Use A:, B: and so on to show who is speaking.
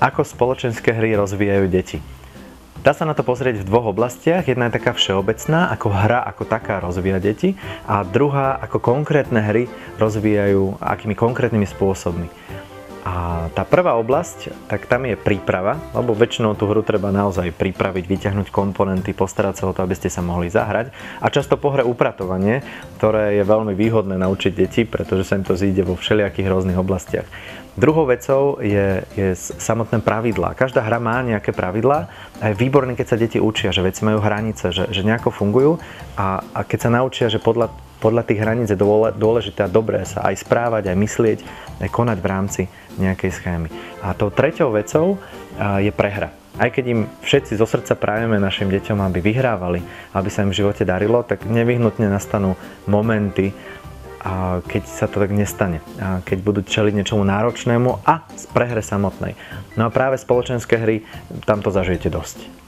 A: Ako spoločenské hry rozvíjajú deti? Dá sa na to pozrieť v dvoch oblastiach. Jedna je taká všeobecná, ako hra ako taká rozvíja deti, a druhá, ako konkrétne hry rozvíjajú, akými konkrétnymi spôsobmi. A tá prvá oblasť, tak tam je príprava, lebo väčšinou tú hru treba naozaj pripraviť, vyťahnuť komponenty, postarať sa o to, aby ste sa mohli zahrať. A často po hre upratovanie, ktoré je veľmi výhodné naučiť deti, pretože sa im to zíde vo všelijakých rôznych oblastiach. Druhou vecou je samotné pravidlá. Každá hra má nejaké pravidlá a je výborné, keď sa deti učia, že veci majú hranice, že nejako fungujú a keď sa naučia, že podľa tých hraníc je dôležité a dobré sa aj správať, aj myslieť, aj konať v rámci nejakej schémy. A tou treťou vecou je prehra. Aj keď im všetci zo srdca prajeme našim deťom, aby vyhrávali, aby sa im v živote darilo, tak nevyhnutne nastanú momenty, keď sa to tak nestane. Keď budú čeliť niečomu náročnému a z prehre samotnej. No a práve spoločenské hry, tam to zažijete dosť.